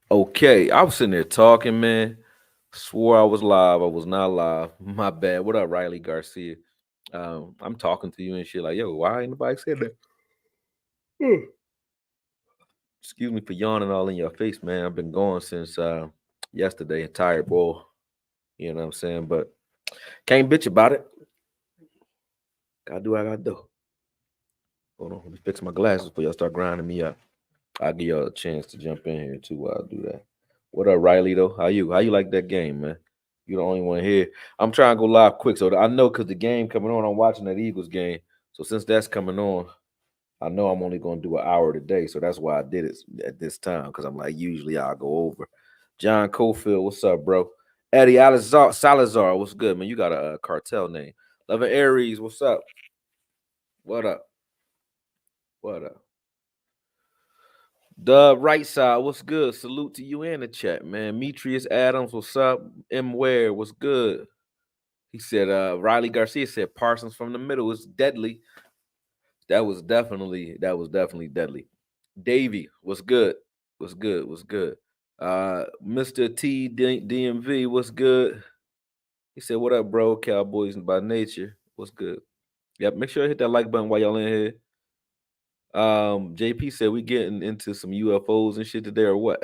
Okay, I was sitting there talking, man. Swore I was live. I was not live. My bad. What up, Riley Garcia? I'm talking to you and shit like, yo, why ain't nobody said that? Excuse me for yawning all in your face, man. I've been going since yesterday. Tired, boy. You know what I'm saying? But can't bitch about it. Gotta do what I gotta do. Hold on, let me fix my glasses before y'all start grinding me up. I'll give y'all a chance to jump in here too while I do that. What up, Riley? Though, how you? How you like that game, man? You the only one here. I'm trying to go live quick, so I know because the game coming on. I'm watching that Eagles game, so since that's coming on, I know I'm only going to do an hour today, so that's why I did it at this time because I'm like usually I'll go over. John Cofield, what's up, bro? Eddie Salazar, what's good, man? You got a, cartel name. Levin Aries, what's up? What up? What up? The right side, what's good? Salute to you in the chat, man. Metrius Adams, what's up? M. Ware, what's good? He said, Riley Garcia said Parsons from the middle is deadly. That was definitely deadly. Davey, what's good? What's good? What's good? Mr. DMV, what's good? He said, what up, bro? Cowboys by nature. What's good? Yep, make sure to hit that like button while y'all in here. JP said we getting into some UFOs and shit today or what?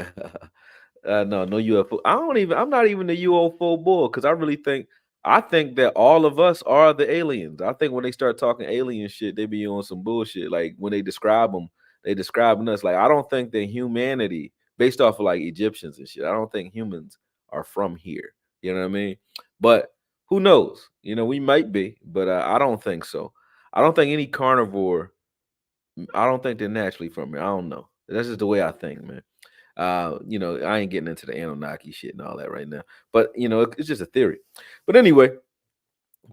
No UFO. I'm not even a UFO bull because I think that all of us are the aliens. I think when they start talking alien shit, they be on some bullshit. Like when they describe them, they describing us. Like I don't think that humanity, based off of like Egyptians and shit, I don't think humans are from here. You know what I mean? But who knows? You know, we might be, but I don't think so. I don't think any carnivore. I don't think they're naturally from here. I don't know. That's just the way I think, man. I ain't getting into the Anunnaki shit and all that right now. But it's just a theory. But anyway,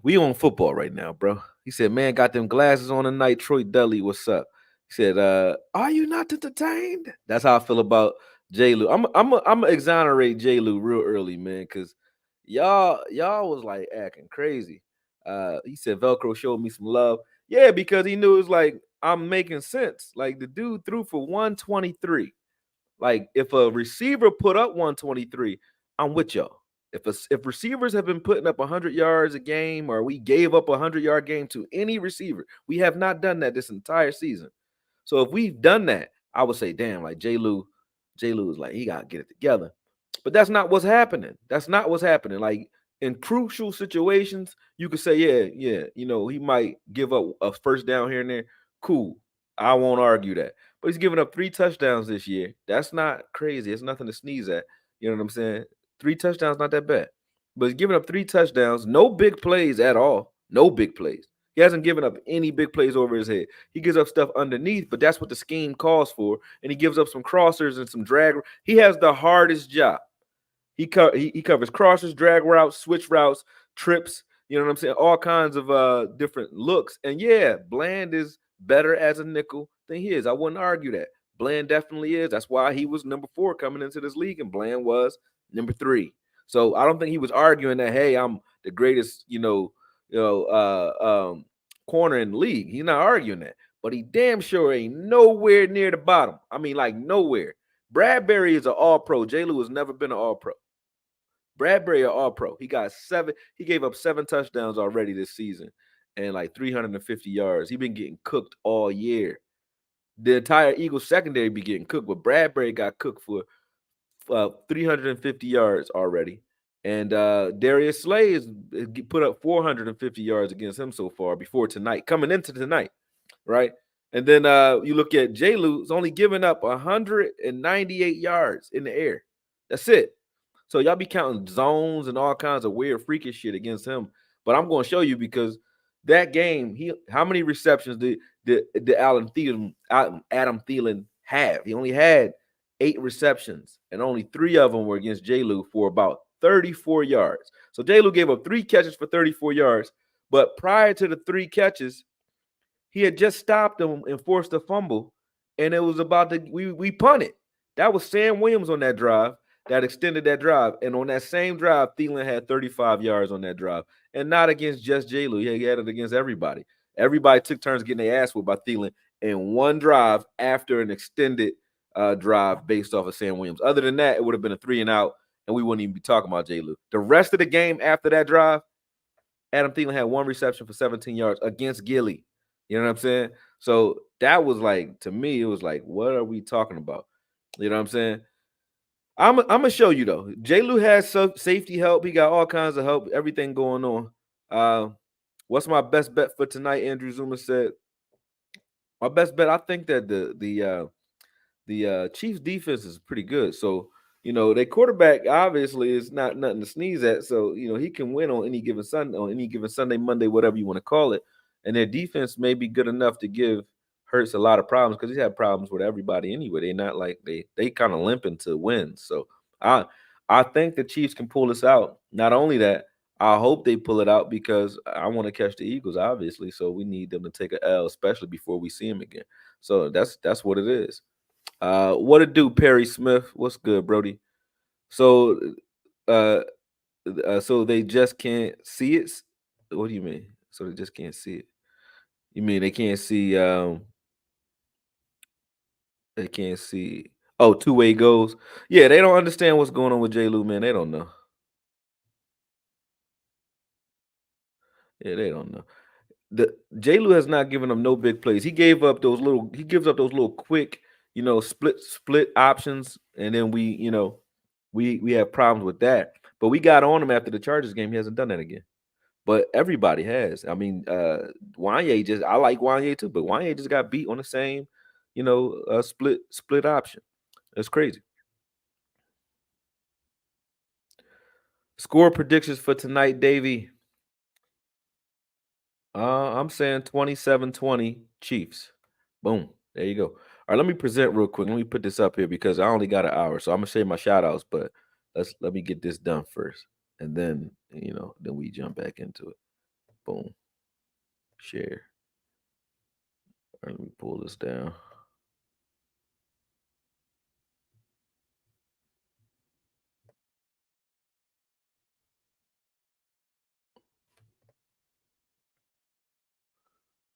we on football right now, bro. He said, man, got them glasses on tonight. Troy Dudley, what's up? He said, are you not entertained? That's how I feel about J. Lou. I'm exonerate J. Lou real early, man, because y'all was like acting crazy. He said Velcro showed me some love. Yeah, because he knew it was like I'm making sense. Like the dude threw for 123. Like if a receiver put up 123, I'm with y'all. If receivers have been putting up 100 yards a game, or we gave up a 100-yard game to any receiver, we have not done that this entire season. So if we've done that, I would say, damn, like J. Lou is like he gotta get it together. But that's not what's happening. That's not what's happening. Like in crucial situations, you could say, yeah, he might give up a first down here and there. Cool. I won't argue that. But he's giving up 3 touchdowns this year. That's not crazy. It's nothing to sneeze at. You know what I'm saying? 3 touchdowns, not that bad. But he's giving up 3 touchdowns, no big plays at all. No big plays. He hasn't given up any big plays over his head. He gives up stuff underneath, but that's what the scheme calls for. And he gives up some crossers and some drag. He has the hardest job. He covers crossers, drag routes, switch routes, trips. You know what I'm saying? All kinds of different looks. And yeah, Bland is better as a nickel than he is. I wouldn't argue that. Bland definitely is. That's why he was number 4 coming into this league, and Bland was number 3. So I don't think he was arguing that, hey, I'm the greatest, corner in the league. He's not arguing that. But he damn sure ain't nowhere near the bottom. I mean, like nowhere. Bradbury is an all-pro. J. Lou has never been an all-pro. Bradbury, an all-pro. He gave up 7 touchdowns already this season and like 350 yards. He been getting cooked all year. The entire Eagles secondary be getting cooked, but Bradbury got cooked for 350 yards already. And Darius Slay has put up 450 yards against him so far before tonight, coming into tonight, right? And then you look at J. Lou's only giving up 198 yards in the air. That's it. So y'all be counting zones and all kinds of weird freakish shit against him. But I'm going to show you because that game, how many receptions did Adam Thielen have? He only had 8 receptions, and only 3 of them were against J. Lou for about 34 yards. So J. Lou gave up 3 catches for 34 yards. But prior to the 3 catches, he had just stopped him and forced a fumble, and it was about to we punted. That was Sam Williams on that drive that extended that drive, and on that same drive, Thielen had 35 yards on that drive, and not against just J. Lou. He had it against everybody. Everybody took turns getting their ass whooped by Thielen in one drive after an extended drive based off of Sam Williams. Other than that, it would have been a 3-and-out, and we wouldn't even be talking about Jay Lou. The rest of the game after that drive, Adam Thielen had one reception for 17 yards against Gilly. You know what I'm saying? So that was like, to me, it was like, what are we talking about? You know what I'm saying? I'm gonna show you though. J. Lou has safety help. He got all kinds of help. Everything going on. What's my best bet for tonight? Andrew Zuma said. My best bet. I think that the Chiefs defense is pretty good. So, their quarterback obviously is not nothing to sneeze at. So, he can win on any given Sunday, Monday, whatever you want to call it. And their defense may be good enough to give Hurts a lot of problems because he's had problems with everybody anyway. They're not like they kind of limping to win. So I I think the Chiefs can pull this out. Not only that, I hope they pull it out because I want to catch the Eagles, obviously. So we need them to take a L, especially before we see them again. So that's what it is. What it do, Perry Smith? What's good, Brody? So, uh, so they just can't see it. What do you mean? So they just can't see it? You mean they can't see? They can't see. Oh, two-way goes. Yeah, they don't understand what's going on with J. Lou, man. They don't know. Yeah, they don't know. The J. Lou has not given them no big plays. He gave up those little. He gives up those little quick, split options, and then we have problems with that. But we got on him after the Chargers game. He hasn't done that again. But everybody has. I mean, Wanye I like Wanye too, but Wanye just got beat on the same, split option. That's crazy. Score predictions for tonight, Davey. I'm saying 27-20 Chiefs. Boom. There you go. All right, let me present real quick. Let me put this up here because I only got an hour. So I'm gonna share my shout outs, but let me get this done first. And then we jump back into it. Boom. Share. All right, let me pull this down.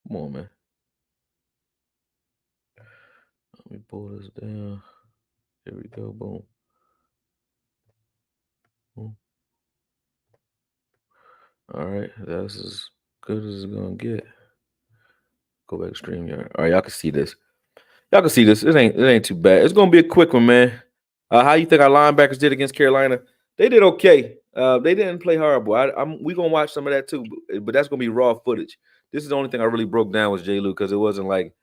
Come on, man. Let me pull this down. Here we go. Boom. Boom. All right. That's as good as it's gonna get. Go back to StreamYard. All right, y'all can see this. Y'all can see this. It ain't too bad. It's gonna be a quick one, man. How you think our linebackers did against Carolina? They did okay. They didn't play horrible. We gonna watch some of that too, but that's gonna be raw footage. This is the only thing I really broke down was J. Lou because it wasn't like,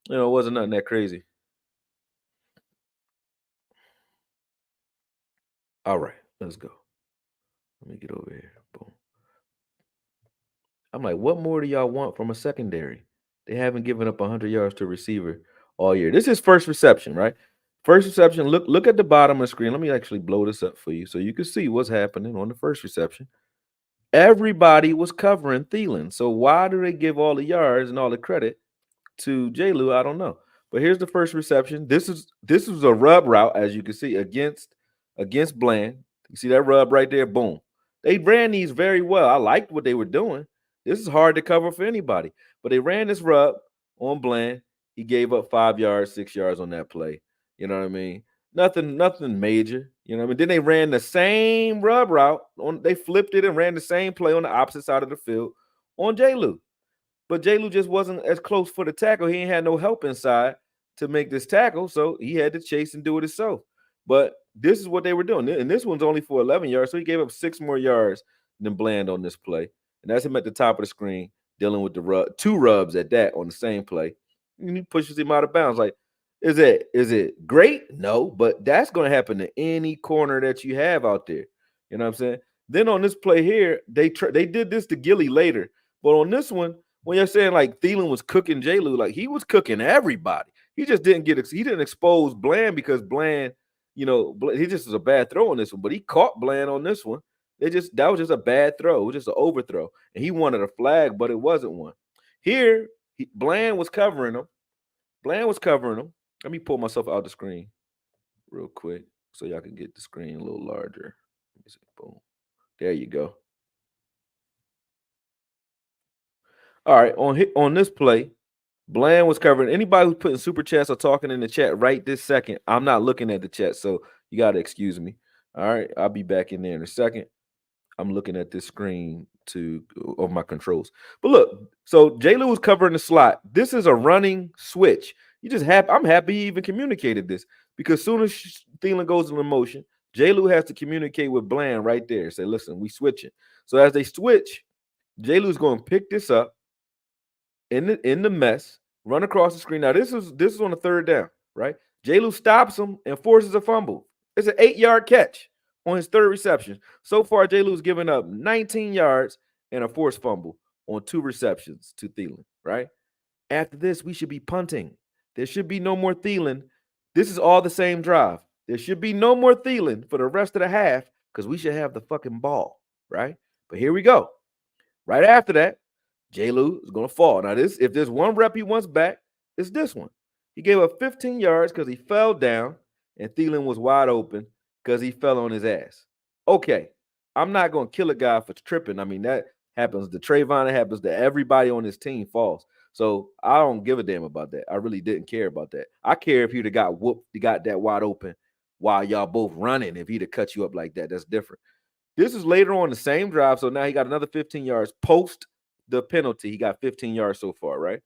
it wasn't nothing that crazy. All right, let's go. Let me get over here. Boom. I'm like, what more do y'all want from a secondary? They haven't given up 100 yards to a receiver all year. This is first reception, right? First reception. Look at the bottom of the screen. Let me actually blow this up for you so you can see what's happening on the first reception. Everybody was covering Thielen. So why do they give all the yards and all the credit to J. Lou? I don't know. But here's the first reception. This is a rub route, as you can see, against Bland. You see that rub right there? Boom. They ran these very well. I liked what they were doing. This is hard to cover for anybody. But they ran this rub on Bland. He gave up 5 yards, 6 yards on that play. You know what I mean? Nothing major. You know what I mean? Then they ran the same rub route. They flipped it and ran the same play on the opposite side of the field on J. Lou. But J. Lou just wasn't as close for the tackle. He ain't had no help inside to make this tackle, so he had to chase and do it himself. But this is what they were doing. And this one's only for 11 yards, so he gave up 6 more yards than Bland on this play. And that's him at the top of the screen dealing with the two rubs at that on the same play. And he pushes him out of bounds. Like, is it great? No, but that's going to happen to any corner that you have out there. You know what I'm saying? Then on this play here, they did this to Gilly later. But on this one, when you're saying like Thielen was cooking J. Lou, like he was cooking everybody. He just he didn't expose Bland because Bland, he just was a bad throw on this one, but he caught Bland on this one. That was just a bad throw. It was just an overthrow. And he wanted a flag, but it wasn't one. Here, Bland was covering him. Let me pull myself out the screen real quick so y'all can get the screen a little larger. Let me see. Boom. There you go. All right, on this play, Bland was covering. Anybody who's putting super chats or talking in the chat right this second, I'm not looking at the chat, so you got to excuse me. All right, I'll be back in there in a second. I'm looking at this screen to of my controls. But look, so J. Lou was covering the slot. This is a running switch. You just happy. I'm happy he even communicated this because soon as Thielen goes into motion, J. Lou has to communicate with Bland right there. Say, listen, we switching. So as they switch, J. Lou's going to pick this up in the mess, run across the screen. Now this is on the third down, right? J. Lou stops him and forces a fumble. It's an 8-yard catch on his third reception. So far, J. Lou's given up 19 yards and a forced fumble on 2 receptions to Thielen, right? After this, we should be punting. There should be no more Thielen. This is all the same drive. There should be no more Thielen for the rest of the half because we should have the fucking ball, right? But here we go. Right after that, J. Lou is going to fall. Now, if there's one rep he wants back, it's this one. He gave up 15 yards because he fell down, and Thielen was wide open because he fell on his ass. Okay, I'm not going to kill a guy for tripping. I mean, that happens to Trayvon. It happens to everybody on his team falls. So I don't give a damn about that. I really didn't care about that. I care if he'd have got whooped, he got that wide open while y'all both running. If he'd have cut you up like that, that's different. This is later on the same drive. So now he got another 15 yards post the penalty. He got 15 yards so far, right?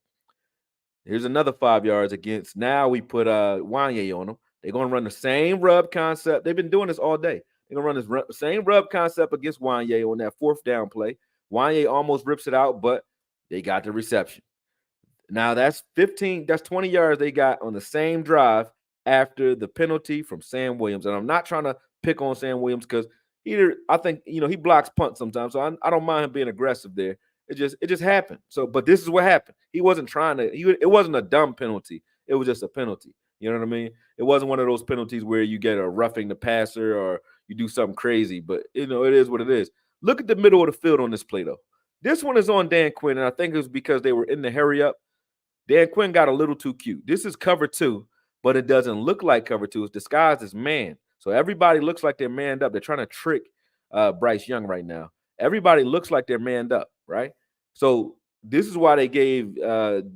Here's another 5 yards against. Now we put Wanye on him. They're going to run the same rub concept. They've been doing this all day. They're going to run this same rub concept against Wanye on that 4th down play. Wanye almost rips it out, but they got the reception. Now that's 15, that's 20 yards they got on the same drive after the penalty from Sam Williams. And I'm not trying to pick on Sam Williams because I think he blocks punts sometimes. So I don't mind him being aggressive there. It just happened. So, but this is what happened. He wasn't trying to. It wasn't a dumb penalty. It was just a penalty. You know what I mean? It wasn't one of those penalties where you get a roughing the passer or you do something crazy. But it is what it is. Look at the middle of the field on this play though. This one is on Dan Quinn, and I think it was because they were in the hurry up. Dan Quinn got a little too cute. This is cover 2, but it doesn't look like cover 2. It's disguised as man. So everybody looks like they're manned up. They're trying to trick Bryce Young right now. Everybody looks like they're manned up, right? So this is why they gave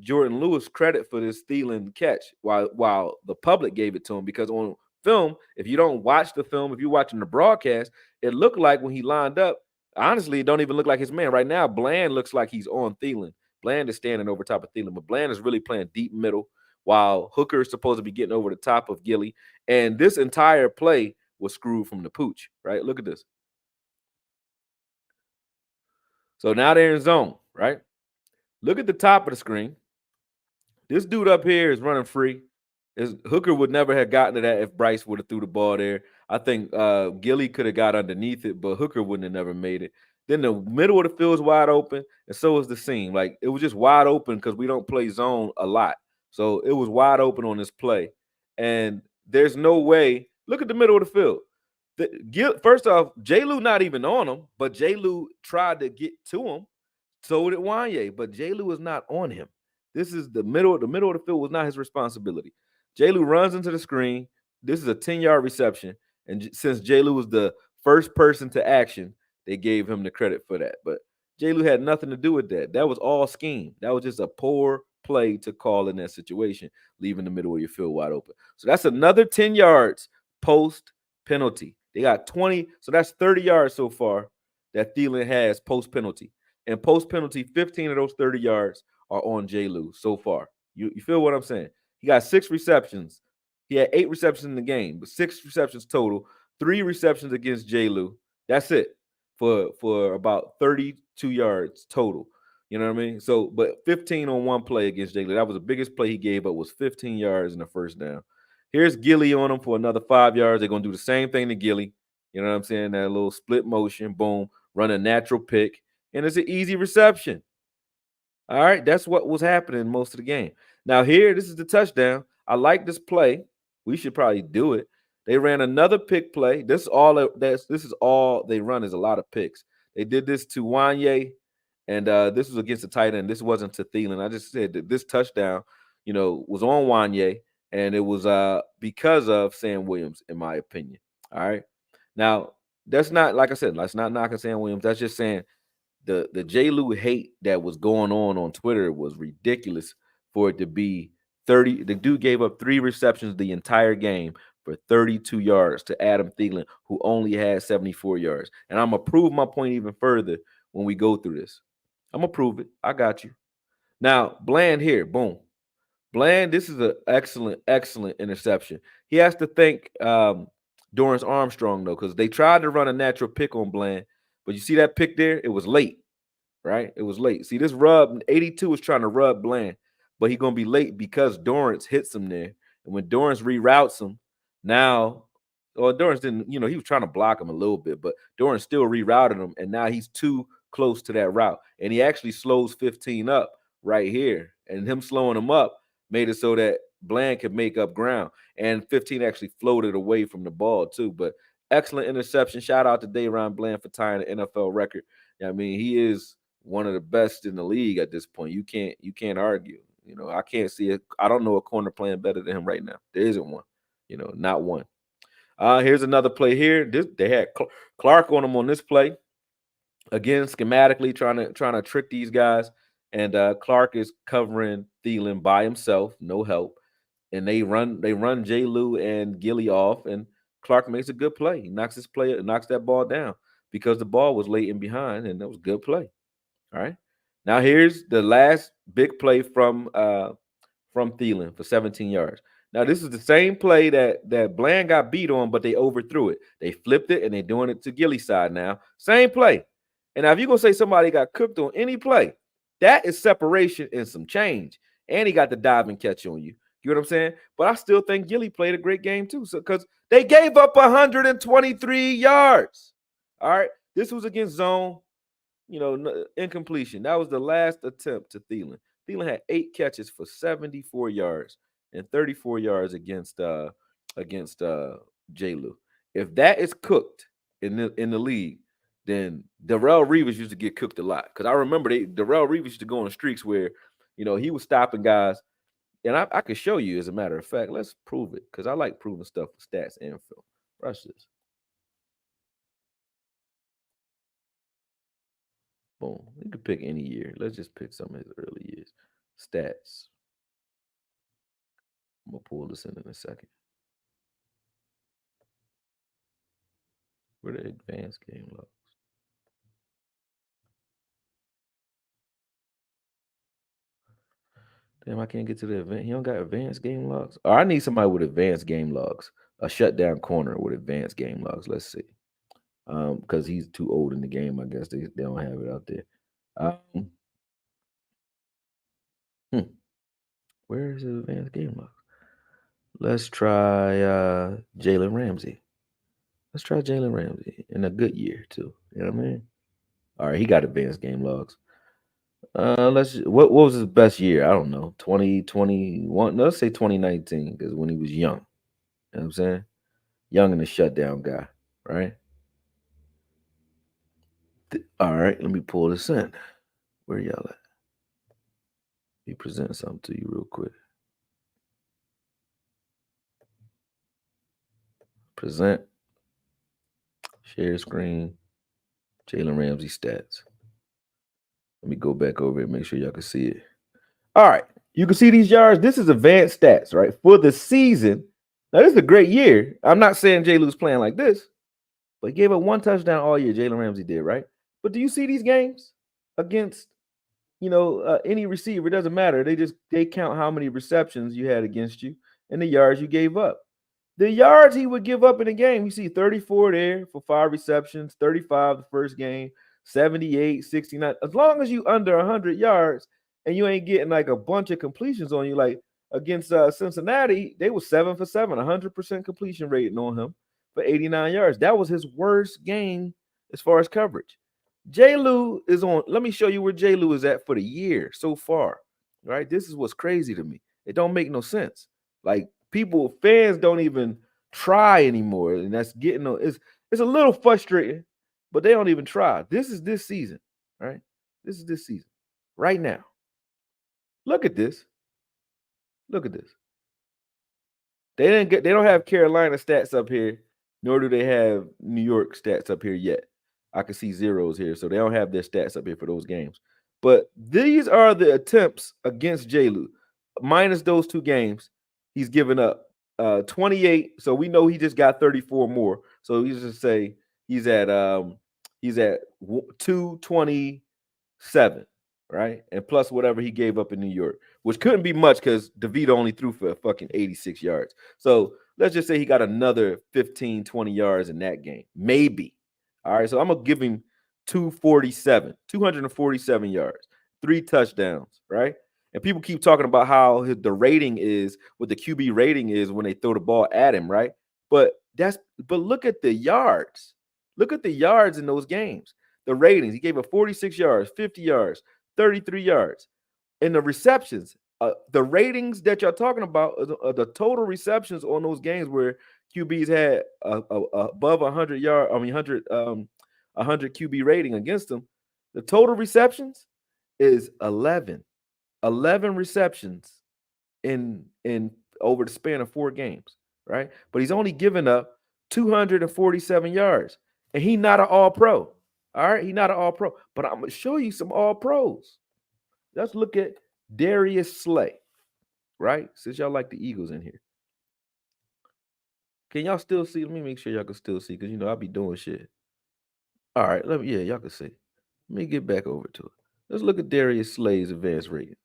Jordan Lewis credit for this Thielen catch while the public gave it to him, because on film, if you don't watch the film, if you're watching the broadcast, it looked like when he lined up, honestly, it don't even look like his man. Right now, Bland looks like he's on Thielen. Bland is standing over top of Thielen, but Bland is really playing deep middle while Hooker is supposed to be getting over the top of Gilly. And this entire play was screwed from the pooch, right? Look at this. So now they're in zone, right? Look at the top of the screen. This dude up here is running free. Hooker would never have gotten to that if Bryce would have threw the ball there. I think Gilly could have got underneath it, but Hooker wouldn't have never made it. Then the middle of the field is wide open, and so is the seam. Like, it was just wide open because we don't play zone a lot. So it was wide open on this play. And there's no way. Look at the middle of the field. First off, J. Lou not even on him, but J. Lou tried to get to him. So did Wanye, but J. Lou is not on him. This is the middle. The middle of the field was not his responsibility. J. Lou runs into the screen. This is a 10-yard reception. And since J. Lou was the first person to action, they gave him the credit for that. But J. Lou had nothing to do with that. That was all scheme. That was just a poor play to call in that situation, leaving the middle of your field wide open. So that's another 10 yards post penalty. They got 20. So that's 30 yards so far that Thielen has post penalty. And post penalty, 15 of those 30 yards are on J. Lou so far. You feel what I'm saying? He got 6 receptions. He had 8 receptions in the game, but 6 receptions total. 3 receptions against J. Lou. That's it for about 32 yards total. You know what I mean? So, but 15 on one play against J. Lou. That was the biggest play he gave up, was 15 yards in the first down. Here's Gilly on him for another 5 yards. They're going to do the same thing to Gilly. You know what I'm saying? That little split motion, boom, run a natural pick, and it's an easy reception. All right, that's what was happening most of the game. Now here, this is the touchdown. I like this play. We should probably do it. They ran another pick play. This is all they run is a lot of picks. They did this to Wanye, and this was against the tight end. This wasn't to Thielen. I just said that this touchdown, was on Wanye, and it was because of Sam Williams, in my opinion. All right. Now, that's not, like I said, that's not knocking Sam Williams. That's just saying the J. Lou hate that was going on Twitter was ridiculous for it to be 30. The dude gave up 3 receptions the entire game for 32 yards to Adam Thielen, who only had 74 yards. And I'm going to prove my point even further when we go through this. I'm going to prove it. I got you. Now, Bland here, boom. Bland, this is an excellent, excellent interception. He has to thank Dorrance Armstrong, though, because they tried to run a natural pick on Bland. But you see that pick there? It was late, right? It was late. See, this rub, 82 is trying to rub Bland, but he's going to be late because Dorrance hits him there. And when Dorrance reroutes him, now, well, Dorrance didn't, he was trying to block him a little bit, but Dorrance still rerouted him, and now he's too close to that route. And he actually slows 15 up right here. And him slowing him up made it so that Bland could make up ground. And 15 actually floated away from the ball, too. But excellent interception. Shout out to Dayron Bland for tying the NFL record. I mean, he is one of the best in the league at this point. You can't argue. I can't see it. I don't know a corner playing better than him right now. There isn't one. Not one. Here's another play here. They had Clark on him on this play. Again, schematically trying to trick these guys. And Clark is covering Thielen by himself, no help. And they run J. Lou and Gilly off, and Clark makes a good play. He knocks that ball down because the ball was late and behind, and that was a good play. All right. Now here's the last big play from Thielen for 17 yards. Now this is the same play that Bland got beat on, but they overthrew it. They flipped it, and they're doing it to Gilly's side now. Same play. And now if you're going to say somebody got cooked on any play, that is separation and some change. And he got the dive and catch on you. You know what I'm saying? But I still think Gilly played a great game too. So because they gave up 123 yards. All right. This was against zone, incompletion. That was the last attempt to Thielen. Thielen had 8 catches for 74 yards and 34 yards against J. Lou. If that is cooked in the league, then Darrelle Revis used to get cooked a lot. Because I remember Darrelle Revis used to go on streaks where, he was stopping guys. And I could show you, as a matter of fact. Let's prove it, because I like proving stuff with stats and film. Watch this. Boom. You could pick any year. Let's just pick some of his early years. Stats. I'm going to pull this in a second. Where the advanced game logs? Damn, I can't get to the event. He don't got advanced game logs. Oh, I need somebody with advanced game logs. A shutdown corner with advanced game logs. Let's see. Because he's too old in the game. I guess they don't have it out there. Where is the advanced game logs? Let's try Jalen Ramsey. Let's try Jalen Ramsey in a good year too. You know what I mean? All right, he got advanced game logs. What was his best year? I don't know. 2021. No, let's say 2019, because when he was young. You know what I'm saying? Young and a shutdown guy, right? All right, let me pull this in. Where y'all at? Let me present something to you real quick. Present. Share screen. Jalen Ramsey stats. Let me go back over it and make sure y'all can see it. All right. You can see these yards. This is advanced stats, right? For the season. Now, this is a great year. I'm not saying J. Lou's playing like this, but he gave up 1 touchdown all year. Jalen Ramsey did, right? But do you see these games against, any receiver? It doesn't matter. They count how many receptions you had against you and the yards you gave up. The yards he would give up in a game, you see 34 there for 5 receptions, 35 the first game, 78, 69. As long as you under 100 yards and you ain't getting like a bunch of completions on you, like against Cincinnati, they were 7 for 7, 100% completion rating on him for 89 yards. That was his worst game as far as coverage. J. Lou is on. Let me show you where J. Lou is at for the year so far. Right? This is what's crazy to me. It don't make no sense. Like fans don't even try anymore, and that's getting on. It's a little frustrating, but they don't even try. This is this season, right? This is this season, right now. Look at this. Look at this. They don't have Carolina stats up here, nor do they have New York stats up here yet. I can see zeros here, so they don't have their stats up here for those games. But these are the attempts against J. Lou. minus those 2 games, he's given up 28. So we know he just got 34 more. So you just say he's at 227, right? And plus whatever he gave up in New York, which couldn't be much because DeVito only threw for fucking 86 yards. So let's just say he got another 15, 20 yards in that game. Maybe. All right. So I'm gonna give him 247 yards, 3 touchdowns, right? And people keep talking about how the rating is, what the QB rating is when they throw the ball at him, right? But look at the yards. Look at the yards in those games. The ratings. He gave up 46 yards, 50 yards, 33 yards. And the receptions, the ratings that y'all talking about, the total receptions on those games where QBs had above 100 yard, 100 QB rating against them. The total receptions is 11. 11 receptions in over the span of 4 games, right? But he's only given up 247 yards, and he's not an all pro. All right, he's not an all pro. But I'm gonna show you some all pros. Let's look at Darius Slay, right? Since y'all like the Eagles in here. Can y'all still see? Let me make sure y'all can still see, because I'll be doing shit. All right, y'all can see. Let me get back over to it. Let's look at Darius Slay's advanced ratings.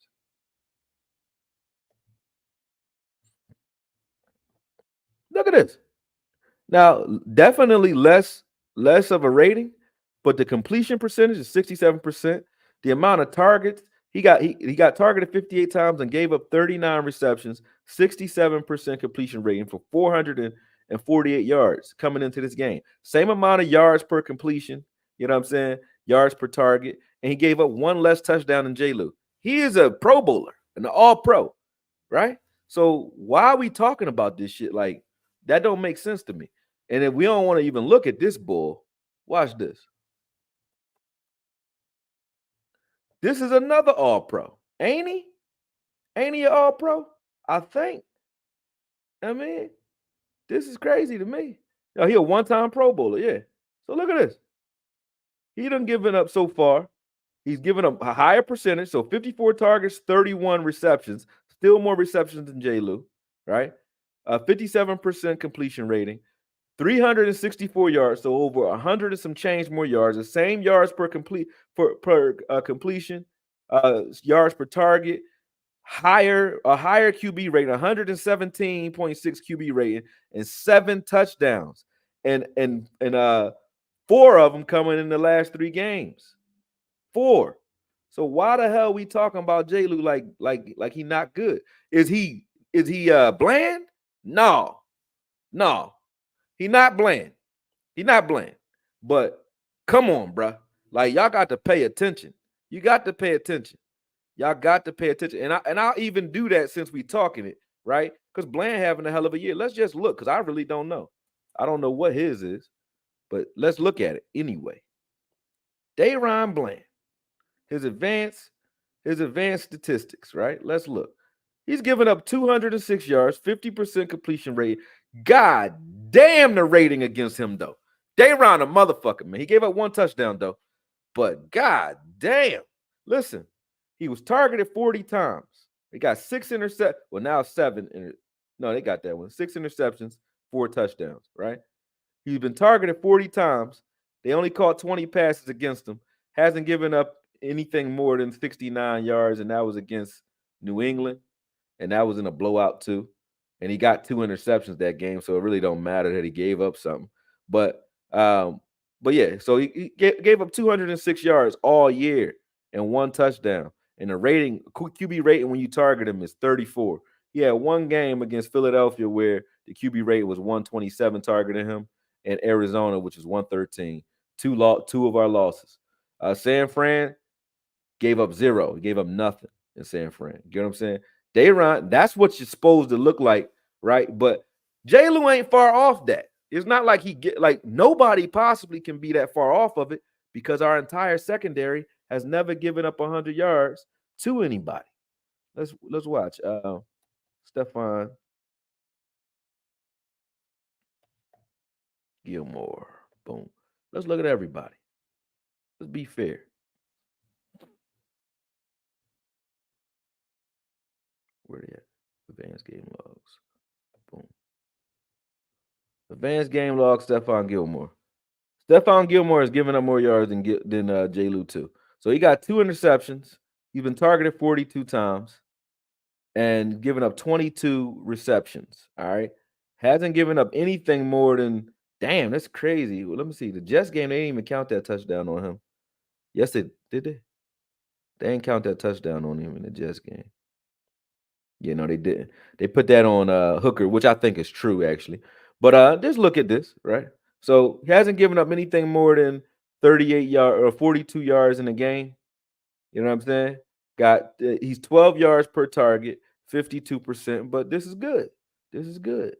Look at this. Now, definitely less of a rating, but the completion percentage is 67%. The amount of targets he got targeted 58 times and gave up 39 receptions, 67% completion rating for 448 yards coming into this game. Same amount of yards per completion, you know what I'm saying? Yards per target, and he gave up 1 less touchdown than Jayo. He is a Pro Bowler, an All Pro, right? So why are we talking about this shit? Like, that don't make sense to me. And if we don't want to even look at this bull, watch this. This is another all pro. Ain't he? Ain't he an all pro? I think. I mean, this is crazy to me. Yo, he a one-time Pro Bowler, yeah. So look at this. He done given up so far. He's given up a higher percentage. So 54 targets, 31 receptions. Still more receptions than Jayo, right? 57% completion rating. 364 yards, so over 100 and some change more yards. The same yards per completion, yards per target, a higher QB rating, 117.6 QB rating, and 7 touchdowns, and 4 of them coming in the last 3 games. 4. So why the hell we talking about Jayo like he not good? Is he bland? No, no. He not bland. He not bland. But come on, bruh. Like, y'all got to pay attention. You got to pay attention. Y'all got to pay attention. And I'll even do that since we talking it, right? Because Bland having a hell of a year. Let's just look, because I really don't know. I don't know what his is, but let's look at it anyway. Dayron Bland, his advanced statistics, right? Let's look. He's given up 206 yards, 50% completion rate. God damn the rating against him, though. Dayron a motherfucker, man. He gave up 1 touchdown, though. But god damn. Listen, he was targeted 40 times. They got 6 interceptions. Well, now 7. No, they got that one. 6 interceptions, 4 touchdowns, right? He's been targeted 40 times. They only caught 20 passes against him. Hasn't given up anything more than 69 yards, and that was against New England. And that was in a blowout too. And he got 2 interceptions that game, so it really don't matter that he gave up something. But yeah, so he gave up 206 yards all year and 1 touchdown. And the rating, QB rating when you target him is 34. He had 1 game against Philadelphia where the QB rate was 127 targeting him, and Arizona, which is 113. Two of our losses. San Fran gave up 0. He gave up nothing in San Fran. You know what I'm saying? Dayron, that's what you're supposed to look like, right? But Jayo ain't far off that. It's not like nobody possibly can be that far off of it, because our entire secondary has never given up 100 yards to anybody. Let's watch. Stephon Gilmore. Boom. Let's look at everybody. Let's be fair. Where they at? Advanced game logs. Boom. Advanced game log. Stephon Gilmore. Stephon Gilmore has given up more yards than Jayo too. So he got 2 interceptions. He's been targeted 42 times and given up 22 receptions. All right. Hasn't given up anything more than, damn, that's crazy. Well, let me see. The Jets game, they didn't even count that touchdown on him. Yes, they did. They didn't count that touchdown on him in the Jets game. Yeah, no, they didn't. They put that on Hooker, which I think is true, actually. But just look at this, right? So he hasn't given up anything more than 38 yards or 42 yards in the game. You know what I'm saying? He's 12 yards per target, 52%. But this is good. This is good.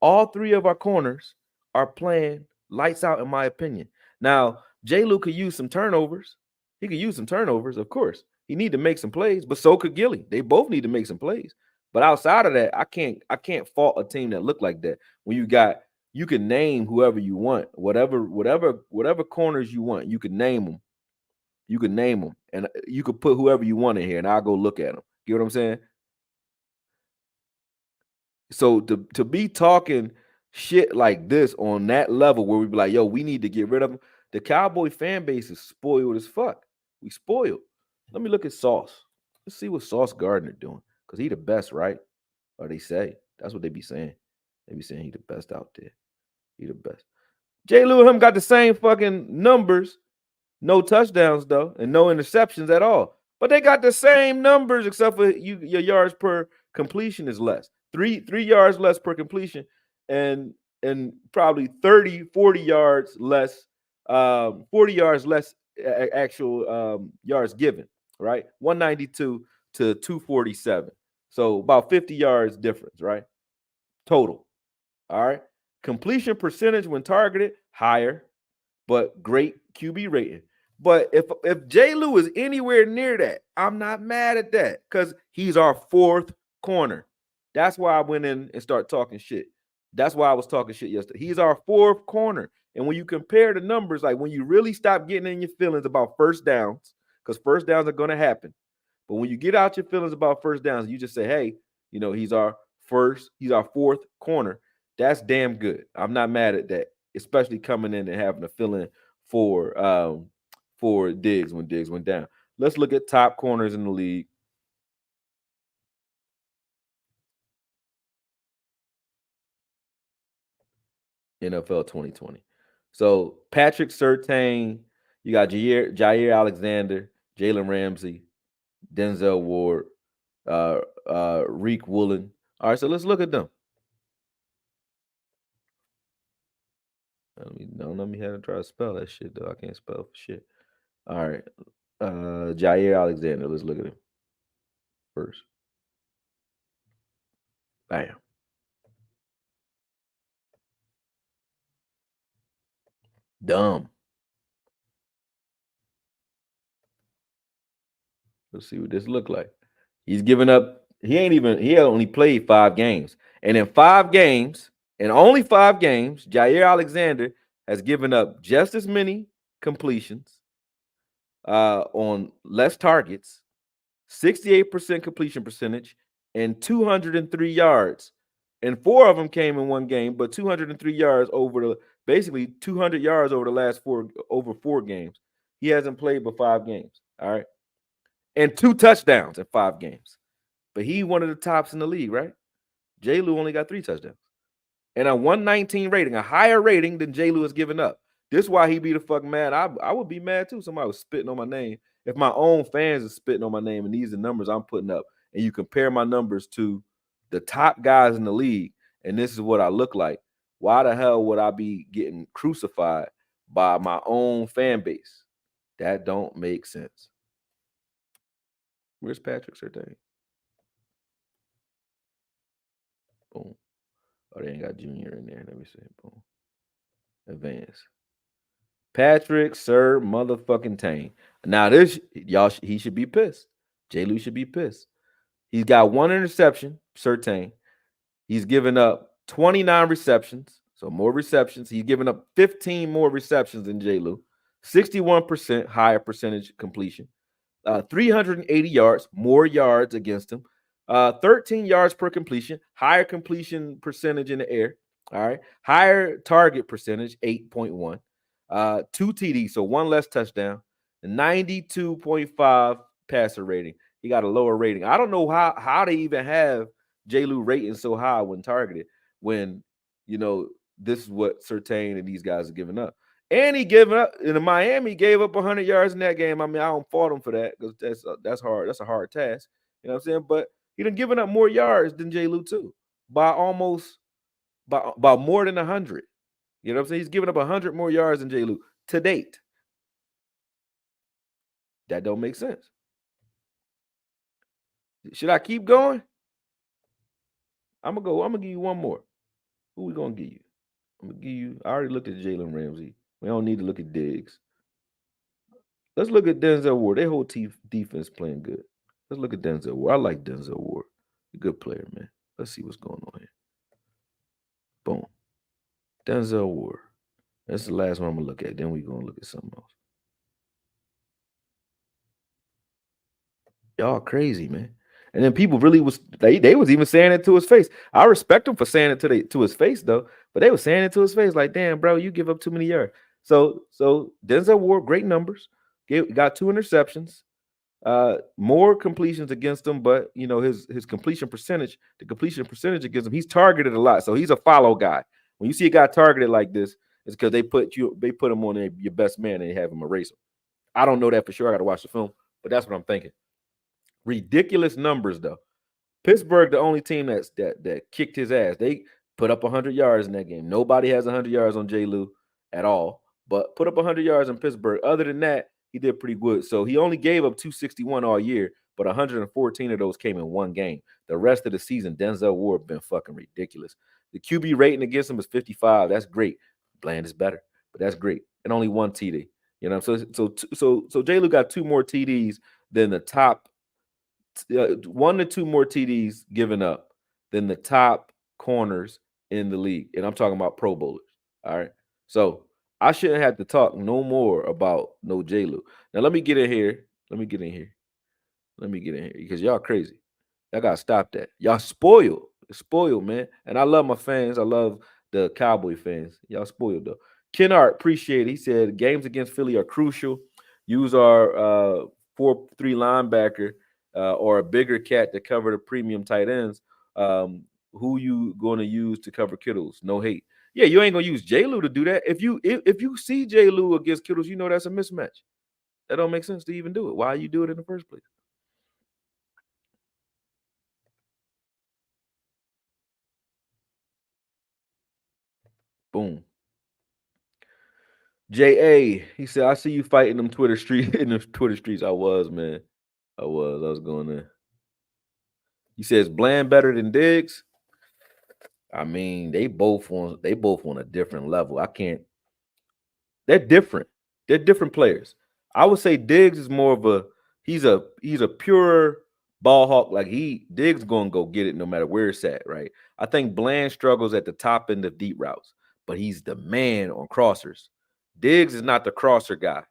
All three of our corners are playing lights out, in my opinion. Now, Jayo could use some turnovers. He could use some turnovers, of course. He need to make some plays, but so could Gilly. They both need to make some plays. But outside of that, I can't fault a team that look like that. When you can name whoever you want, whatever corners you want, you can name them. You can name them, and you could put whoever you want in here, and I'll go look at them. You know what I'm saying? So to be talking shit like this on that level where we be like, yo, we need to get rid of them. The Cowboy fan base is spoiled as fuck. We spoiled. Let me look at Sauce. Let's see what Sauce Gardner doing. Because he the best, right? Or they say. That's what they be saying. They be saying he the best out there. He the best. Jay Lou and him got the same fucking numbers. No touchdowns, though, and no interceptions at all. But they got the same numbers, except for your yards per completion is less. Three yards less per completion, and probably 30, 40 yards less, 40 yards less actual yards given, right? 192 to 247. So about 50 yards difference, right? Total. All right. Completion percentage when targeted, higher, but great QB rating. But if Jay Lou is anywhere near that, I'm not mad at that because he's our fourth corner. That's why I went in and started talking shit. That's why I was talking shit yesterday. He's our fourth corner. And when you compare the numbers, like when you really stop getting in your feelings about first downs, because first downs are going to happen. But when you get out your feelings about first downs, you just say, hey, he's our fourth corner. That's damn good. I'm not mad at that, especially coming in and having a feeling for Diggs when Diggs went down. Let's look at top corners in the league. NFL 2020. So Patrick Surtain, you got Jair Alexander, Jalen Ramsey, Denzel Ward, Reek Woolen. All right, so let's look at them. Don't let me have to try to spell that shit though. I can't spell for shit. All right. Jair Alexander. Let's look at him first. Bam. Dumb. Let's see what this look like. He's given up. He only played 5 games. And in 5 games, in only 5 games, Jair Alexander has given up just as many completions on less targets, 68% completion percentage, and 203 yards. And 4 of them came in one game, but 203 yards basically 200 yards over the last 4 games. He hasn't played but 5 games. All right. And 2 touchdowns in 5 games. But he one of the tops in the league, right? Jay Lou only got 3 touchdowns. And a 119 rating, a higher rating than Jay Lou has given up. This is why he be the fuck mad. I would be mad too. Somebody was spitting on my name. If my own fans are spitting on my name and these are the numbers I'm putting up, and you compare my numbers to the top guys in the league, and this is what I look like, why the hell would I be getting crucified by my own fan base? That don't make sense. Where's Patrick Surtain? Boom. Oh, they ain't got Junior in there. Let me see. Boom. Advance. Patrick Sir motherfucking Tane. Now this he should be pissed. Jay Lou should be pissed. He's got 1 interception, Surtain. He's given up 29 receptions, so more receptions. He's given up 15 more receptions than Jay Lou. 61% higher percentage completion. 380 yards, more yards against him. 13 yards per completion, higher completion percentage in the air. All right. Higher target percentage, 8.1. 2 TDs, so one less touchdown. 92.5 passer rating. He got a lower rating. I don't know how they even have J. Lou rating so high when targeted, when you know this is what Surtain and these guys are giving up. And he giving up in the Miami, gave up 100 yards in that game. I mean, I don't fault him for that because that's hard. That's a hard task. You know what I'm saying? But he done given up more yards than J. Lou too, by almost by more than 100. You know what I'm saying? He's given up 100 more yards than J. Lou to date. That don't make sense. Should I keep going? I'm gonna go. I'm gonna give you one more. Who we gonna give you? I'm gonna give you. I already looked at Jalen Ramsey. We don't need to look at Diggs. Let's look at Denzel Ward. Their whole defense playing good. Let's look at Denzel Ward. I like Denzel Ward. A good player, man. Let's see what's going on here. Boom. Denzel Ward. That's the last one I'm gonna look at. Then we gonna look at something else. Y'all crazy, man. And then people really was they was even saying it to his face. I respect him for saying it to his face though, but they were saying it to his face like, damn, bro, you give up too many yards. So Denzel Ward, great numbers, got 2 interceptions, more completions against him, but you know his completion percentage, the completion percentage against him, he's targeted a lot, so he's a follow guy. When you see a guy targeted like this, it's because they put him on your best man and they have him erase him. I don't know that for sure. I got to watch the film, but that's what I'm thinking. Ridiculous numbers though. Pittsburgh, the only team that kicked his ass. They put up 100 yards in that game. Nobody has 100 yards on J. Lou at all, but put up 100 yards in Pittsburgh. Other than that, he did pretty good. So he only gave up 261 all year, but 114 of those came in one game. The rest of the season, Denzel Ward been fucking ridiculous. The QB rating against him is 55. That's great. Bland is better, but that's great. And only one TD. You know, so J. Lou got 2 more TDs than the top 1 to 2 more TDs given up than the top corners in the league. And I'm talking about Pro Bowlers. All right. So I shouldn't have to talk no more about no J. Lou. Now let me get in here. Let me get in here. Let me get in here because y'all crazy. Y'all gotta stop that. Y'all spoiled. Spoiled, man. And I love my fans. I love the Cowboy fans. Y'all spoiled though. Kennard, appreciate it. He said games against Philly are crucial. Use our 4-3 linebacker or a bigger cat to cover the premium tight ends. Who you going to use to cover Kittles? No hate. Yeah, you ain't gonna use J. Lou to do that. If you see J. Lou against Kittles, you know that's a mismatch. That don't make sense to even do it. Why you do it in the first place? Boom. J.A. He said, I see you fighting them Twitter street in the Twitter streets. I was, man. I was going there. He says Bland better than Diggs. I mean, they both on a different level. I can't. They're different. They're different players. I would say Diggs is more of a he's a pure ball hawk. Like Diggs gonna go get it no matter where it's at, right? I think Bland struggles at the top end of deep routes, but he's the man on crossers. Diggs is not the crosser guy.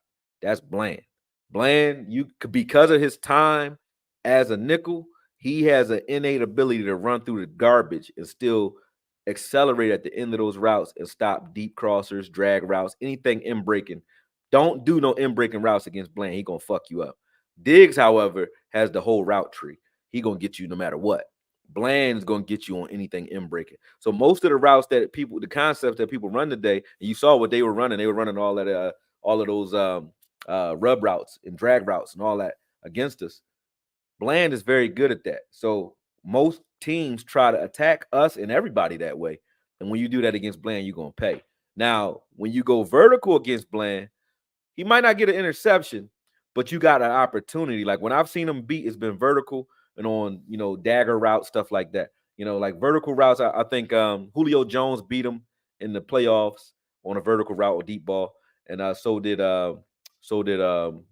That's Bland. Bland, because of his time as a nickel, he has an innate ability to run through the garbage and still accelerate at the end of those routes and stop deep crossers, drag routes, anything in breaking. Don't do no in breaking routes against Bland. He gonna fuck you up. Diggs, however, has the whole route tree. He gonna get you no matter what. Bland's gonna get you on anything in breaking. So most of the routes that people, the concepts that people run today, and you saw what they were running. They were running all of those rub routes and drag routes and all that against us. Bland is very good at that. So most teams try to attack us and everybody that way. And when you do that against Bland, you're going to pay. Now, when you go vertical against Bland, he might not get an interception, but you got an opportunity. Like when I've seen him beat, it's been vertical and on, dagger routes, stuff like that. Like vertical routes, I think Julio Jones beat him in the playoffs on a vertical route or deep ball. And so did Devontae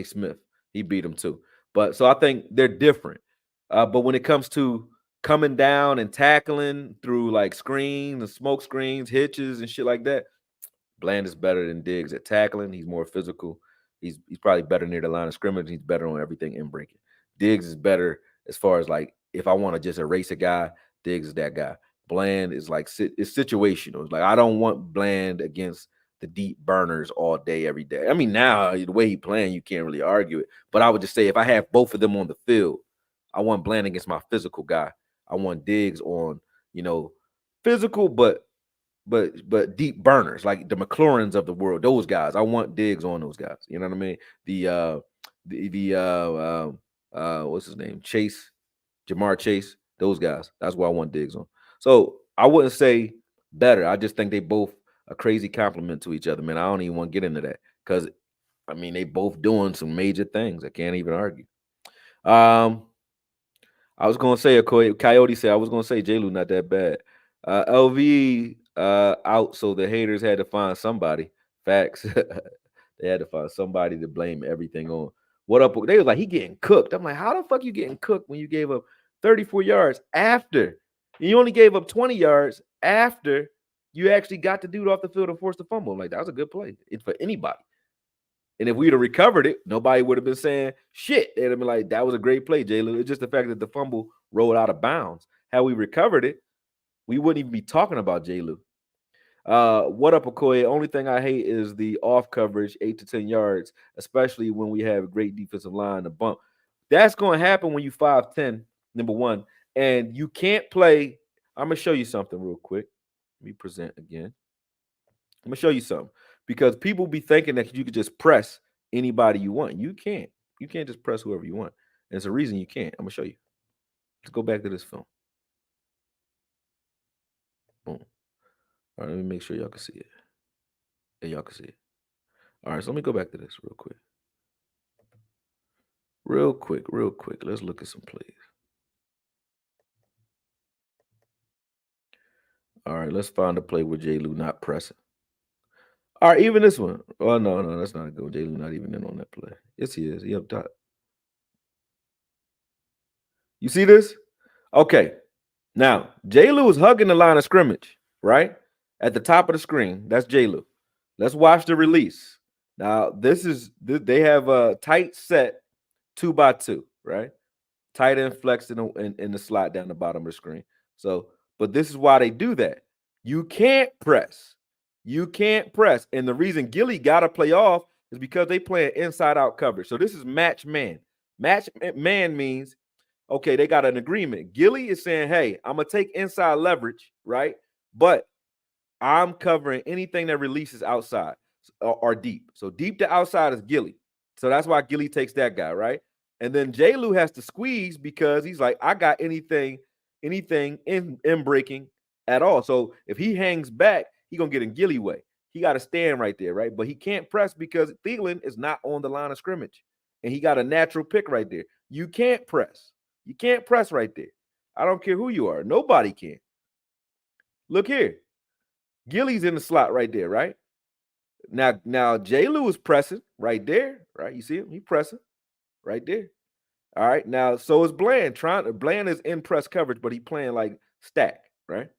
Smith. He beat him too. But so I think they're different. But when it comes to coming down and tackling through like screens and smoke screens, hitches and shit like that, Bland is better than Diggs at tackling. He's more physical. He's probably better near the line of scrimmage. He's better on everything in breaking. Diggs is better as far as like if I want to just erase a guy, Diggs is that guy. Bland is like it's situational. It's like I don't want Bland against the deep burners all day, every day. I mean, now the way he playing, you can't really argue it. But I would just say if I have both of them on the field, I want Bland against my physical guy. I want Diggs on, physical but deep burners like the McLaurins of the world. Those guys, I want Diggs on those guys. You know what I mean? The what's his name? Jamar Chase. Those guys. That's what I want Diggs on. So I wouldn't say better. I just think they both a crazy compliment to each other, man. I don't even want to get into that because I mean they both doing some major things. I can't even argue. Um, I was gonna say a Coyote said I was gonna say J. Lou not that bad. LV out, so the haters had to find somebody. Facts. They had to find somebody to blame everything on. What up? They was like, he getting cooked. I'm like, how the fuck you getting cooked when you gave up 34 yards after you only gave up 20 yards after you actually got the dude off the field and forced the fumble? I'm like, that was a good play. It's for anybody. And if we'd have recovered it, nobody would have been saying shit. They'd have been like, that was a great play, Jalen. It's just the fact that the fumble rolled out of bounds. Had we recovered it, we wouldn't even be talking about J. Lou. What up, Okoye? Only thing I hate is the off coverage, 8 to 10 yards, especially when we have a great defensive line to bump. That's going to happen when you 5'10", number one. And you can't play. I'm going to show you something real quick. Let me present again. I'm going to show you something. Because people be thinking that you could just press anybody you want. You can't. You can't just press whoever you want. And there's a reason you can't. I'm going to show you. Let's go back to this film. Boom. All right, let me make sure y'all can see it. Yeah, y'all can see it. All right, so let me go back to this real quick. Real quick. Let's look at some plays. All right, let's find a play with J. Lou not pressing. All right, even this one. Oh, no, that's not a good one. J. Lou not even in on that play. Yes, he is. He up top. You see this? Okay. Now, J. Lou is hugging the line of scrimmage, right? At the top of the screen. That's J. Lou. Let's watch the release. Now, they have a tight set 2x2, right? Tight end flexed in the slot down the bottom of the screen. So, but this is why they do that. You can't press. You can't press. And the reason Gilly got to play off is because they play an inside out coverage. So this is match man. Match man means, okay, they got an agreement. Gilly is saying, hey, I'm going to take inside leverage, right? But I'm covering anything that releases outside or deep. So deep to outside is Gilly. So that's why Gilly takes that guy, right? And then J. Lou has to squeeze because he's like, I got anything in breaking at all. So if he hangs back, he gonna get in Gilly way. He got to stand right there, right? But he can't press because Thielen is not on the line of scrimmage, and he got a natural pick right there. You can't press. You can't press right there. I don't care who you are. Nobody can. Look here. Gilly's in the slot right there, right? Now J. Lou is pressing right there, right? You see him? He pressing right there. All right. Now, so is Bland. Bland is in press coverage, but he playing like stack, right?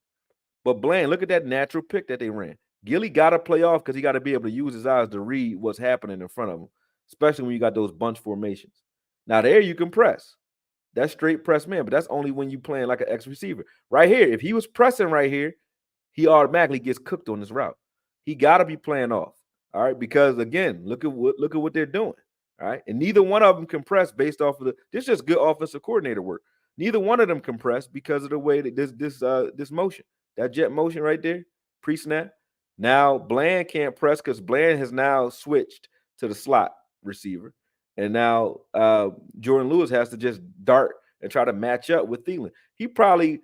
But Bland, look at that natural pick that they ran. Gilly got to play off because he got to be able to use his eyes to read what's happening in front of him, especially when you got those bunch formations. Now, there you can press. That's straight press man, but that's only when you playing like an X receiver. Right here, if he was pressing right here, he automatically gets cooked on this route. He got to be playing off. All right, because again, look at what they're doing. All right, and neither one of them compress based off of this. Is just good offensive coordinator work. Neither one of them compress because of the way that this motion, that jet motion right there, pre-snap. Now Bland can't press because Bland has now switched to the slot receiver, and now Jordan Lewis has to just dart and try to match up with Thielen. He probably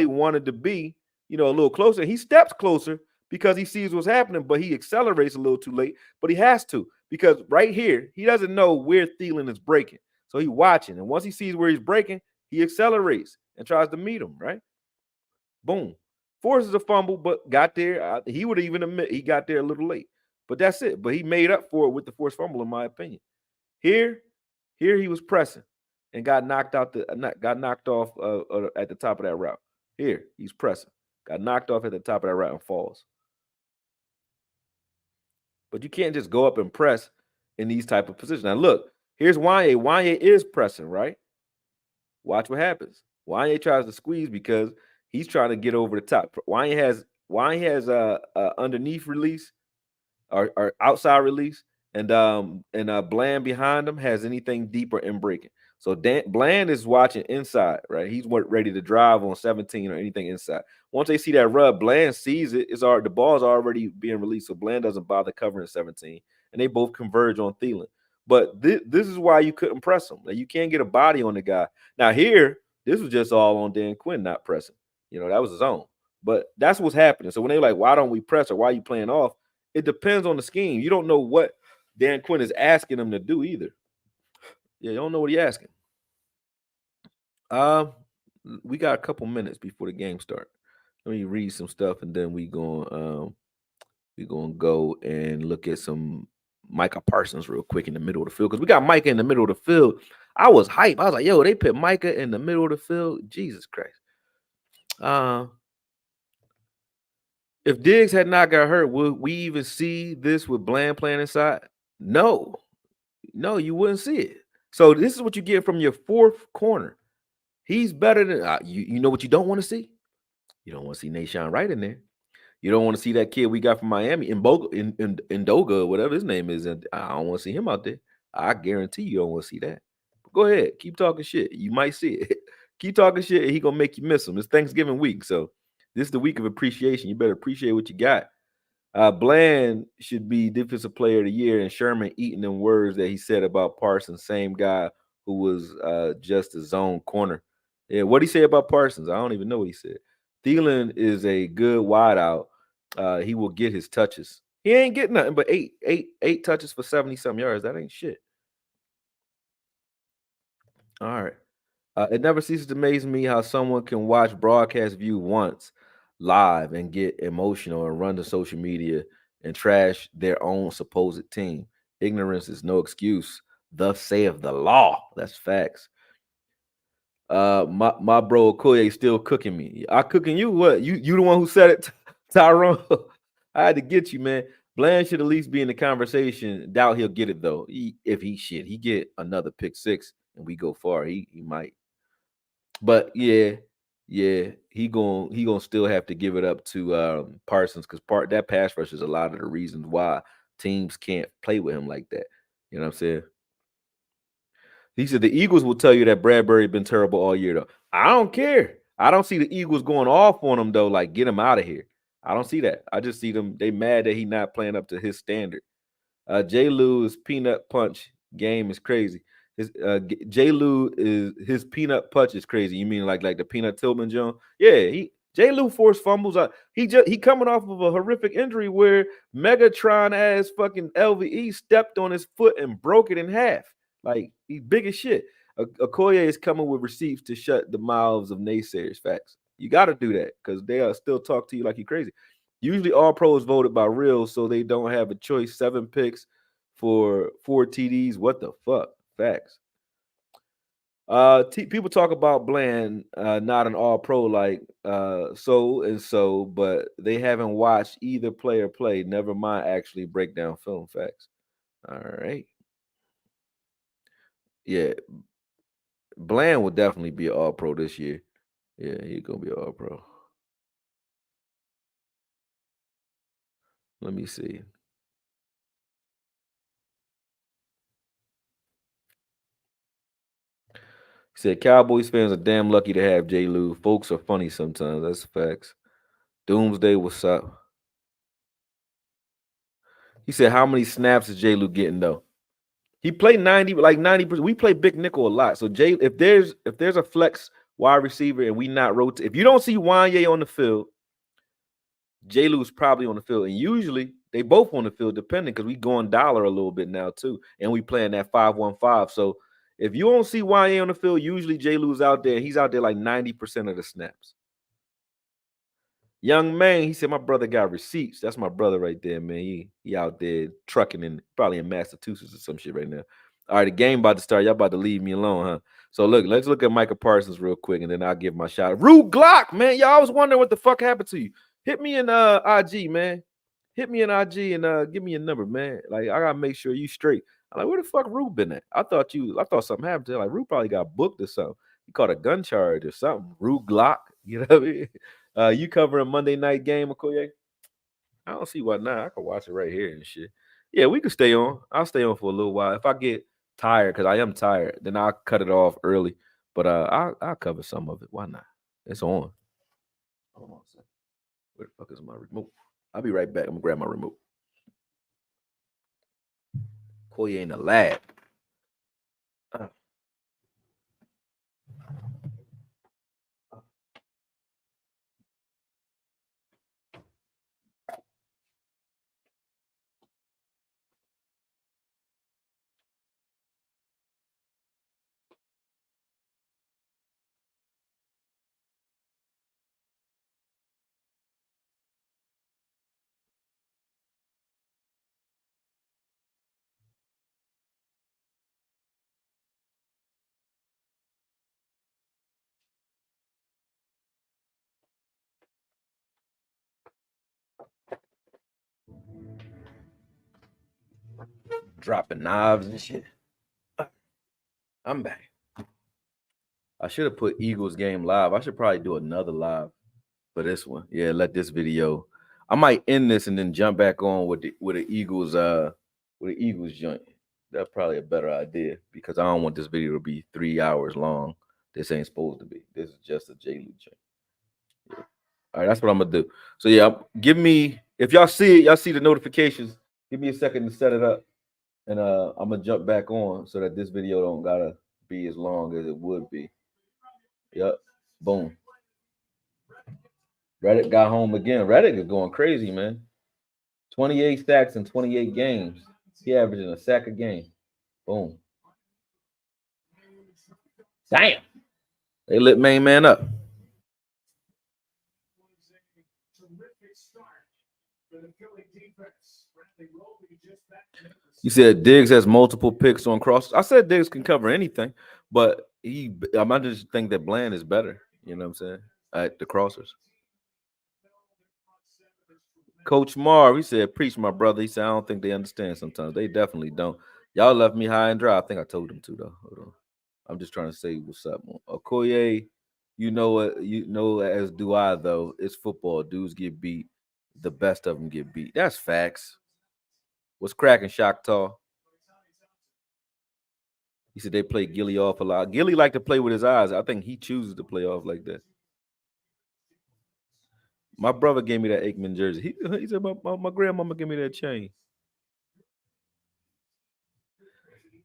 wanted to be a little closer. He steps closer because he sees what's happening, but he accelerates a little too late. But he has to because right here, he doesn't know where Thielen is breaking. So he's watching. And once he sees where he's breaking, he accelerates and tries to meet him, right? Boom. Forces a fumble, but got there. He would even admit he got there a little late. But that's it. But he made up for it with the forced fumble, in my opinion. Here he was pressing and got knocked off at the top of that route. Here, he's pressing. Got knocked off at the top of that route and falls. But you can't just go up and press in these type of positions. Now, look, Here's Wanye. Wanye is pressing, right? Watch what happens. Wanye tries to squeeze because he's trying to get over the top. Wanye has a underneath release or outside release, and Bland behind him has anything deeper in breaking. So Bland is watching inside, right? He's ready to drive on 17 or anything inside. Once they see that rub, Bland sees it. The ball's already being released, so Bland doesn't bother covering 17, and they both converge on Thielen. But this is why you couldn't press him. Like, you can't get a body on the guy. Now here, this was just all on Dan Quinn not pressing. That was his own. But that's what's happening. So when they're like, why don't we press or why are you playing off? It depends on the scheme. You don't know what Dan Quinn is asking them to do either. Yeah, you don't know what he's asking. Um, we got a couple minutes before the game start. Let me read some stuff, and then we gonna go and look at some Micah Parsons real quick in the middle of the field, because we got Micah in the middle of the field. I was hype. I was like, yo, they put Micah in the middle of the field. Jesus Christ. If Diggs had not got hurt, would we even see this with Bland playing inside? No, you wouldn't see it. So this is what you get from your fourth corner. He's better than you know what you don't want to see? You don't want to see Nashawn Wright in there. You don't want to see that kid we got from Miami in Doga, whatever his name is. And I don't want to see him out there. I guarantee you don't want to see that. But go ahead, keep talking shit. You might see it. Keep talking shit, and he gonna make you miss him. It's Thanksgiving week, so this is the week of appreciation. You better appreciate what you got. Bland should be defensive player of the year, and Sherman eating them words that he said about Parsons, same guy who was just a zone corner. Yeah, what he say about Parsons? I don't even know what he said. Thielen is a good wideout. He will get his touches. He ain't getting nothing but eight touches for 70-some yards. That ain't shit. All right. It never ceases to amaze me how someone can watch broadcast view once live and get emotional and run to social media and trash their own supposed team. Ignorance is no excuse. Thus saith the law. That's facts. My bro Okoye still cooking me. I cooking you? What? You the one who said it, Tyrone? I had to get you, man. Bland should at least be in the conversation. Doubt he'll get it though. If he get another pick six and we go far, he might. But yeah, he gonna still have to give it up to Parsons, because that pass rush is a lot of the reasons why teams can't play with him like that. You know what I'm saying? He said the Eagles will tell you that Bradbury been terrible all year though. I don't care. I don't see the Eagles going off on him though, like get him out of here. I don't see that. I just see them. They mad that he not playing up to his standard. J. Lou's peanut punch game is crazy. J. Lou is his peanut punch is crazy. You mean like the Peanut Tillman Jones? Yeah, J. Lou forced fumbles. He coming off of a horrific injury where Megatron ass fucking LVE stepped on his foot and broke it in half. Like, he's big as shit. Okoye is coming with receipts to shut the mouths of naysayers. Facts. You got to do that because they'll still talk to you like you're crazy. Usually all pros voted by real, so they don't have a choice. 7 picks for 4 TDs. What the fuck? Facts. People talk about Bland not an all pro like so and so, but they haven't watched either player play. Never mind actually break down film. Facts. All right. Yeah. Bland will definitely be an all pro this year. Yeah, he's gonna be an all pro. Let me see. He said Cowboys fans are damn lucky to have J. Lou. Folks are funny sometimes. That's facts. Doomsday, what's up? He said, how many snaps is J. Lou getting though? He played 90%. We play big nickel a lot. So if there's a flex wide receiver and we not rotate, if you don't see Wanye on the field, J. Lou's probably on the field. And usually they both on the field, depending, because we going dollar a little bit now too. And we playing that 5-1-5. So if you don't see Wanye on the field, usually J. Lou's out there. He's out there like 90% of the snaps. Young man, he said, my brother got receipts. That's my brother right there, man. He out there trucking probably in Massachusetts or some shit right now. All right, the game about to start. Y'all about to leave me alone, huh? So let's look at Micah Parsons real quick, and then I'll give my shot. Rue Glock, man. Y'all was wondering what the fuck happened to you. Hit me in IG, man. hit me an IG and give me your number, man. Like I gotta make sure you straight. I'm like, where the fuck Rue been at? I thought something happened to him. Like Rue probably got booked or something. He caught a gun charge or something. Rue Glock, you know what I mean? You cover a Monday night game, Okoye? I don't see why not. I can watch it right here and shit. Yeah, we can stay on. I'll stay on for a little while. If I get tired, because I am tired, then I'll cut it off early. But I'll cover some of it. Why not? It's on. Hold on a second. Where the fuck is my remote? I'll be right back. I'm gonna grab my remote. Koye in the lab. Uh, Dropping knives and shit. I'm back. I should have put Eagles game live. I should probably do another live for this one. Yeah, let this video. I might end this and then jump back on with the Eagles with the Eagles joint. That's probably a better idea because I don't want this video to be 3 hours long. This ain't supposed to be. This is just a J. Lou joint. Yeah. All right, that's what I'm gonna do. So yeah, give me if y'all see it, y'all see the notifications. Give me a second to set it up, and I'm gonna jump back on so that this video don't gotta be as long as it would be. Yep. Boom. Reddick got home again. Reddick is going crazy, man. 28 sacks in 28 games. He averaging a sack a game. Boom. Damn. They lit main man up. You said Diggs has multiple picks on crosses. I said Diggs can cover anything, but I just think that Bland is better. You know what I'm saying? At the crossers. Coach Marv, he said, preach, my brother. He said, I don't think they understand sometimes. They definitely don't. Y'all left me high and dry. I think I told them to, though. Hold on. I'm just trying to say what's up. Okoye, you know what? You know, as do I, though. It's football. Dudes get beat. The best of them get beat. That's facts. What's cracking, Shakhtar? He said they play Gilly off a lot. Gilly like to play with his eyes. I think he chooses to play off like that. My brother gave me that Aikman jersey. He said, my grandmama gave me that chain.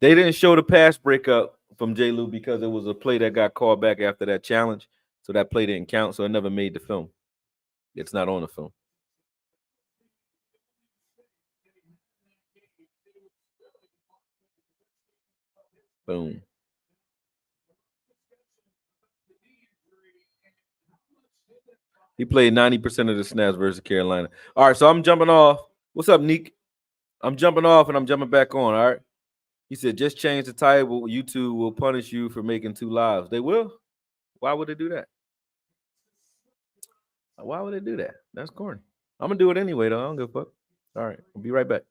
They didn't show the pass breakup from J. Lou because it was a play that got called back after that challenge. So that play didn't count. So it never made the film. It's not on the film. Boom. He played 90% of the snaps versus Carolina. All right, so I'm jumping off. What's up, Neek? I'm jumping off and I'm jumping back on. All right. He said, just change the title. YouTube will punish you for making 2 lives. They will? Why would they do that? Why would they do that? That's corny. I'm going to do it anyway, though. I don't give a fuck. All right. I'll be right back.